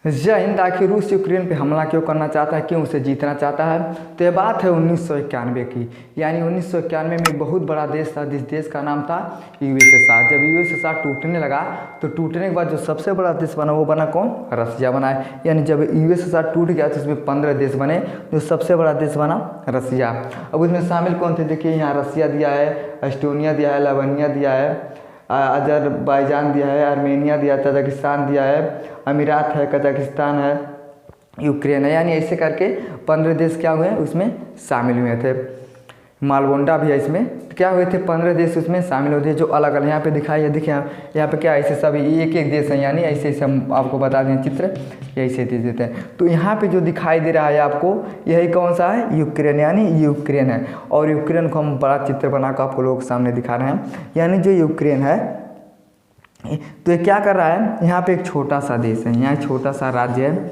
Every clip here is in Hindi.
जय हिंद। आखिर रूस यूक्रेन पे हमला क्यों करना चाहता है, क्यों उसे जीतना चाहता है? तो ये बात है 1991 की। यानी 1991 में एक बहुत बड़ा देश था, जिस देश का नाम था यूएसएसआर। जब यूएसएसआर टूटने लगा तो टूटने के बाद जो सबसे बड़ा देश बना वो बना कौन? रसिया बना है। यानी जब यूएसएसआर टूट गया तो उसमें 15 देश बने, जो सबसे बड़ा देश बना रसिया। अब उसमें शामिल कौन थे? देखिए यहाँ रसिया दिया है, एस्टोनिया दिया है, लावनिया दिया है, अजरबैजान दिया है, आर्मेनिया दिया है, तजाकिस्तान दिया है, अमीरात है, कजाकिस्तान है, यूक्रेन है। यानी ऐसे करके 15 देश क्या हुए उसमें शामिल हुए थे। मालगोंडा भी है इसमें। तो क्या हुए थे? 15 देश उसमें शामिल होते हैं, जो अलग अलग यहाँ पे दिखाई है। देखिए यहाँ पे क्या ऐसे सभी एक एक देश हैं, यानी ऐसे ऐसे हम आपको बता दें चित्र, ऐसे देश देते हैं। तो यहाँ पे जो दिखाई दे रहा है आपको, यही कौन सा है? यूक्रेन, यानी यूक्रेन है। और यूक्रेन को हम बड़ा चित्र बनाकर आपको लोगों के सामने दिखा रहे हैं। यानी जो यूक्रेन है तो ये क्या कर रहा है? यहाँ पे एक छोटा सा देश है, यहाँ छोटा सा राज्य है,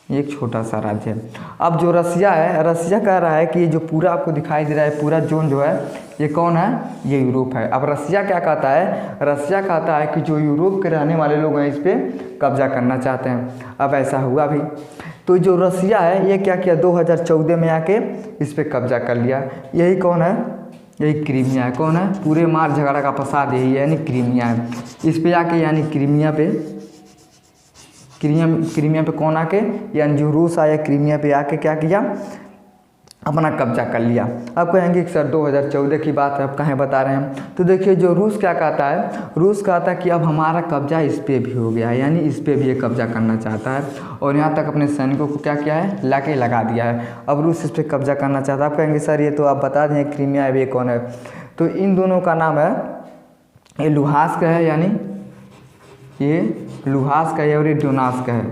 एक छोटा सा राज्य है। अब जो रसिया है, रसिया कह रहा है कि ये जो पूरा आपको दिखाई दे रहा है पूरा जोन जो है ये कौन है? ये यूरोप है। अब रसिया क्या कहता है? रसिया कहता है कि जो यूरोप के रहने वाले लोग हैं इस पर कब्जा करना चाहते हैं। अब ऐसा हुआ भी। तो जो रसिया है ये क्या किया? 2014 में आके इस पर कब्जा कर लिया। यही कौन है? यही क्रीमिया है। कौन है? पूरे मार झगड़ा का फसाद यही है, यानी क्रीमिया है। इस पे आके यानी क्रीमिया पे कौन आके, यानी जो रूस आया क्रीमिया पे आके क्या किया? अपना कब्जा कर लिया। अब कहेंगे कि सर 2014 की बात है, अब कहाँ बता रहे हैं? तो देखिए जो रूस क्या कहता है, रूस कहता है कि अब हमारा कब्जा इस पे भी हो गया है, यानी इस पे भी ये कब्जा करना चाहता है। और यहाँ तक अपने सैनिकों को क्या किया है? लाके लगा दिया है। अब रूस इस पर कब्जा करना चाहता है। आप कहेंगे सर ये तो आप बता दें क्रीमिया है, ये कौन है? तो इन दोनों का नाम है, ये लुहांस्क है, यानी ये लुहांस्क है और ये डोनेट्स्क है।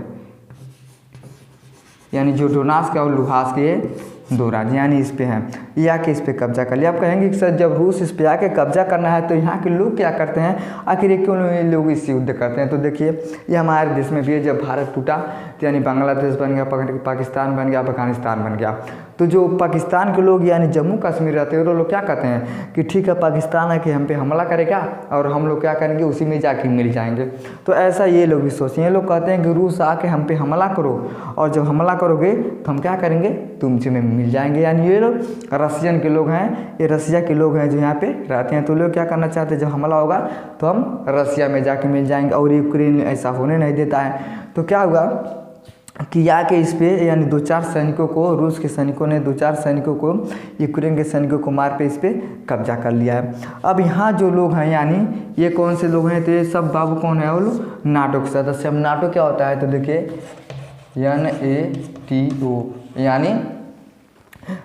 यानी जो डोनेट्स्क है और लुहांस्क ये दो राज्य यानी इस पे हैं, ये आके इस पे कब्जा कर लिया। आप कहेंगे कि सर जब रूस इस पे आके कब्जा करना है तो यहाँ के लोग क्या करते हैं? आखिर क्यों लोग इससे युद्ध करते हैं? तो देखिए ये हमारे देश में भी है। जब भारत टूटा तो यानी बांग्लादेश बन गया, पाकिस्तान बन गया, अफगानिस्तान बन गया। तो जो पाकिस्तान के लोग यानी जम्मू कश्मीर रहते हैं वो लोग क्या कहते हैं कि ठीक है पाकिस्तान है कि हम पे हमला करेगा और हम लोग क्या करेंगे? उसी में जाके मिल जाएंगे। तो ऐसा ये लोग भी सोचते हैं। ये लोग कहते हैं कि रूस आके हम पे हमला करो और जब हमला करोगे तो हम क्या करेंगे? तुमसे में मिल जाएंगे। यानी ये लोग रसियन के लोग हैं, ये रसिया के लोग हैं जो यहाँ पे रहते हैं। तो लोग क्या करना चाहते हैं? जब हमला होगा तो हम रसिया में जाके मिल जाएंगे। और यूक्रेन ऐसा होने नहीं देता है। तो क्या हुआ कि आके इस पे यानी 2-4 सैनिकों को, रूस के सैनिकों ने 2-4 सैनिकों को यूक्रेन के सैनिकों को मार पे इस पे कब्जा कर लिया है। अब यहाँ जो लोग हैं यानी ये कौन से लोग हैं? तो ये सब बाबू कौन है? वो लोग नाटो के सदस्य। अब नाटो क्या होता है? तो देखिए NATO, यानी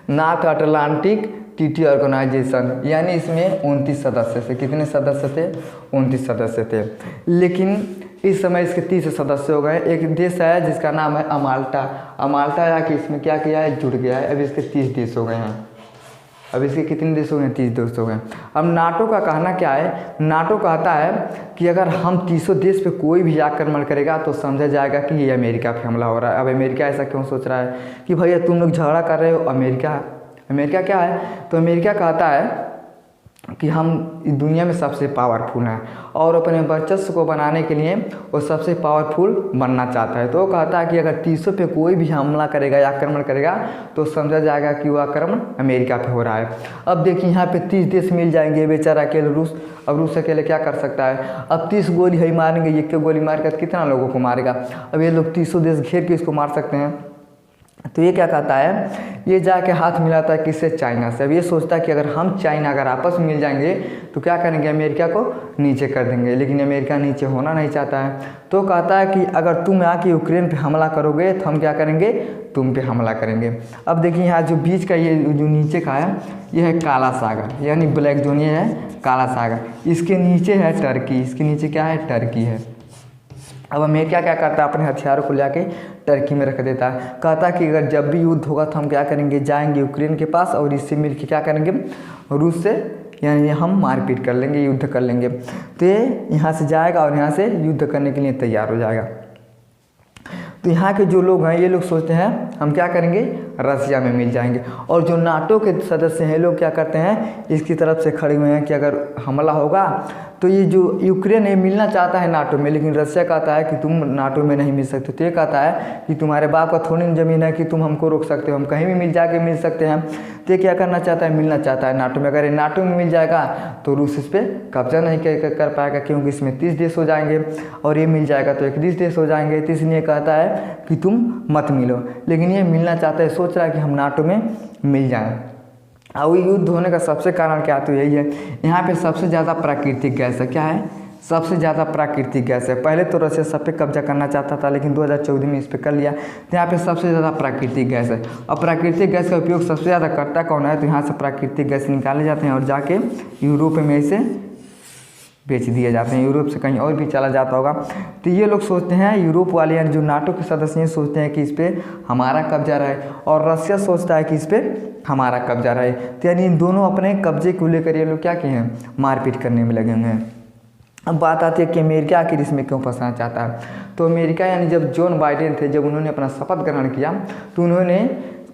नॉर्थ अटलांटिक ट्रीटी ऑर्गेनाइजेशन। यानी इसमें 29 सदस्य थे। कितने सदस्य थे? 29 सदस्य थे। लेकिन इस समय इसके 30 सदस्य हो गए। एक देश है जिसका नाम है अमाल्टा। अमाल्टा आके इसमें क्या किया है? जुड़ गया है। अब इसके 30 देश हो गए हैं। अब इसके कितने देश हो गए? 30 देश हो गए। अब नाटो का कहना क्या है? नाटो कहता है कि अगर हम 30 देश पे कोई भी आक्रमण करेगा तो समझा जाएगा कि ये अमेरिका पे हमला हो रहा है। अब अमेरिका ऐसा क्यों सोच रहा है कि भैया तुम लोग झगड़ा कर रहे हो? अमेरिका क्या है? तो अमेरिका कहता है कि हम दुनिया में सबसे पावरफुल हैं और अपने वर्चस्व को बनाने के लिए वो सबसे पावरफुल बनना चाहता है। तो वो कहता है कि अगर 30 पे कोई भी हमला करेगा या आक्रमण करेगा तो समझा जाएगा कि वो आक्रमण अमेरिका पे हो रहा है। अब देखिए यहाँ पे 30 देश मिल जाएंगे। बेचारा अकेले रूस, अब रूस अकेले क्या कर सकता है? अब 30 गोली ही मारेंगे, एक गोली मारकर कितना लोगों को मारेगा? अब ये लोग 30 देश घेर के इसको मार सकते हैं। तो ये क्या कहता है? ये जाके हाथ मिलाता है किससे? चाइना से। अब ये सोचता है कि अगर हम चाइना अगर आपस में मिल जाएंगे तो क्या करेंगे? अमेरिका को नीचे कर देंगे। लेकिन अमेरिका नीचे होना नहीं चाहता है। तो कहता है कि अगर तुम आके यूक्रेन पे हमला करोगे तो हम क्या करेंगे? तुम पे हमला करेंगे। अब देखिए यहाँ जो बीच का ये जो नीचे का है ये है काला सागर, यानी ब्लैक जोन, ये है काला सागर। इसके नीचे है टर्की। इसके नीचे क्या है? टर्की है। अब अमेरिका क्या करता है? अपने हथियारों को लाके टर्की में रख देता है। कहता है कि अगर जब भी युद्ध होगा तो हम क्या करेंगे? जाएंगे यूक्रेन के पास और इससे मिलकर क्या करेंगे? रूस से यानी हम मारपीट कर लेंगे, युद्ध कर लेंगे। तो ये यहाँ से जाएगा और यहाँ से युद्ध करने के लिए तैयार हो जाएगा। तो यहाँ के जो लोग हैं ये लोग सोचते हैं हम क्या करेंगे? रसिया में मिल जाएंगे। और जो नाटो के सदस्य हैं लोग क्या करते हैं, इसकी तरफ से खड़े हुए हैं कि अगर हमला होगा तो ये जो यूक्रेन है मिलना चाहता है नाटो में, लेकिन रसिया कहता है कि तुम नाटो में नहीं मिल सकते। तो ये कहता है कि तुम्हारे बाप का थोड़ी ज़मीन है कि तुम हमको रोक सकते हो, हम कहीं भी मिल सकते हैं। तो ये क्या करना चाहता है, मिलना चाहता है नाटो में। अगर ये नाटो में मिल जाएगा तो रूस इस पर कब्जा नहीं कर पाएगा, क्योंकि इसमें 30 देश हो जाएंगे, और ये मिल जाएगा तो 31 देश हो जाएंगे। तो इसलिए कहता है कि तुम मत मिलो, लेकिन ये मिलना चाहता है, सोच रहा है कि हम नाटो में मिल जाएँ। और युद्ध होने का सबसे कारण क्या, तो यही है, यहाँ पे सबसे ज़्यादा प्राकृतिक गैस है। क्या है, सबसे ज़्यादा प्राकृतिक गैस है। पहले तो रसिया सब पे कब्जा करना चाहता था, लेकिन 2014 में इस पर कर लिया। तो यहाँ पे सबसे ज़्यादा प्राकृतिक गैस है। और प्राकृतिक गैस का उपयोग सबसे ज़्यादा करता कौन है, तो यहाँ से प्राकृतिक गैस निकाले जाते हैं और जाके यूरोप में इसे बेच दिए जाते हैं। यूरोप से कहीं और भी चला जाता होगा। तो ये लोग सोचते हैं, यूरोप वाले यानी जो नाटो के सदस्य हैं, सोचते हैं कि इस पर हमारा कब्जा रहे, और रसिया सोचता है कि इस पर हमारा कब्जा रहे। तो यानी इन दोनों अपने कब्जे को लेकर ये लोग क्या किए हैं, मारपीट करने में लगे हुए हैं। अब बात आती है कि अमेरिका आखिर इसमें क्यों फंसना चाहता है। तो अमेरिका यानी जब जॉन बाइडेन थे, जब उन्होंने अपना शपथ ग्रहण किया, तो उन्होंने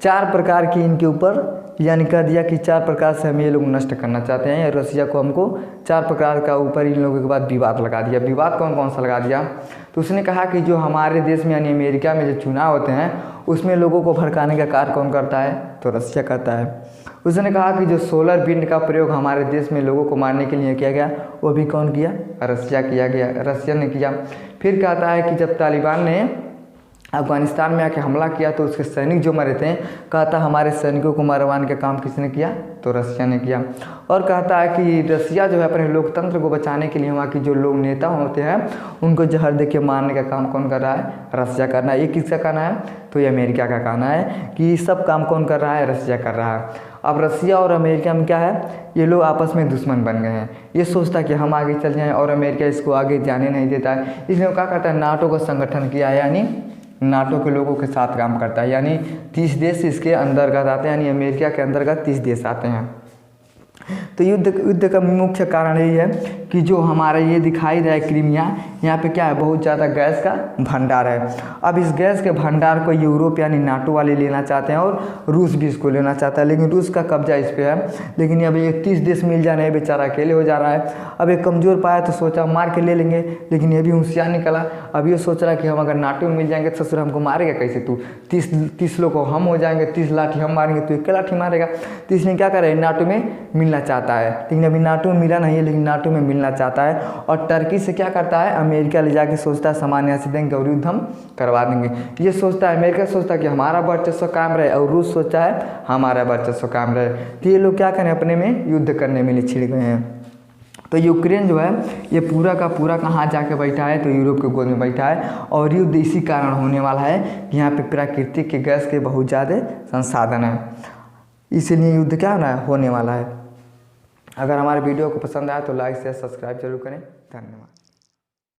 4 प्रकार की इनके ऊपर यानी कह दिया कि 4 प्रकार से हम ये लोग नष्ट करना चाहते हैं। रसिया को हमको 4 प्रकार का ऊपर इन लोगों के बाद विवाद लगा दिया। विवाद कौन कौन सा लगा दिया, तो उसने कहा कि जो हमारे देश में यानी अमेरिका में जो चुनाव होते हैं उसमें लोगों को भड़काने का कार्य कौन करता है, तो रसिया करता है। उसने कहा कि जो सोलर विंड का प्रयोग हमारे देश में लोगों को मारने के लिए किया गया, वो भी कौन किया, रसिया ने किया। फिर कहता है कि जब तालिबान ने अफगानिस्तान में आके हमला किया तो उसके सैनिक जो मरे थे, कहता हमारे सैनिकों को मारवाने का काम किसने किया, तो रसिया ने किया। और कहता है कि रसिया जो है अपने लोकतंत्र को बचाने के लिए वहाँ की जो लोग नेता होते हैं उनको जहर दे के मारने का काम कौन कर रहा है, रसिया करना है। ये किसका कहना है, तो ये अमेरिका का कहना है कि सब काम कौन कर रहा है, रसिया कर रहा है। अब रसिया और अमेरिका में क्या है, ये लोग आपस में दुश्मन बन गए हैं। ये सोचता है कि हम आगे चल जाएं और अमेरिका इसको आगे जाने नहीं देता है। इसलिए वो क्या करता है, नाटो का संगठन किया है, यानी नाटो के लोगों के साथ काम करता है। यानी 30 देश इसके अंतर्गत आते हैं, यानी अमेरिका के अंतर्गत 30 देश आते हैं। तो युद्ध का मुख्य कारण यही है कि जो हमारा ये दिखाई दे रहा है क्रीमिया, यहाँ पे क्या है, बहुत ज़्यादा गैस का भंडार है। अब इस गैस के भंडार को यूरोप यानी नाटो वाले लेना चाहते हैं, और रूस भी इसको लेना चाहता है, लेकिन रूस का कब्जा इस पर है। लेकिन अब 31 देश मिल जाने, बेचारा अकेले हो जा रहा है। अब एक कमज़ोर पाया तो सोचा मार के ले लेंगे, लेकिन ये भी होशियार निकला। अब ये सोच रहा है कि हम अगर नाटो में मिल जाएंगे तो ससुर हमको मारेगा कैसे, तू 30 लोग को हम हो जाएंगे, 30 लाठी हम मारेंगे, तू 1 लाठी मारेगा। तो इसलिए क्या करे, नाटो में मिलना चाहता है, लेकिन अभी नाटो में मिला नहीं है, लेकिन नाटो में मिलना चाहता है। और टर्की से क्या करता है, अमेरिका ले जाके सोचता है सामान यहाँ से देंगे और युद्ध हम करवा देंगे। ये सोचता है, अमेरिका सोचता है कि हमारा वर्चस्व कायम रहे, और रूस सोचता है हमारा वर्चस्व कायम रहे। तो ये लोग क्या करें, अपने में युद्ध करने में छिड़ गए हैं। तो यूक्रेन जो है ये पूरा का पूरा कहाँ जाके बैठा है, तो यूरोप के गोद में बैठा है। और युद्ध इसी कारण होने वाला है कि यहाँ पे प्राकृतिक के गैस के बहुत ज़्यादा संसाधन है, इसीलिए युद्ध क्या होने वाला है। अगर हमारे वीडियो को पसंद आया तो लाइक शेयर सब्सक्राइब जरूर करें। धन्यवाद।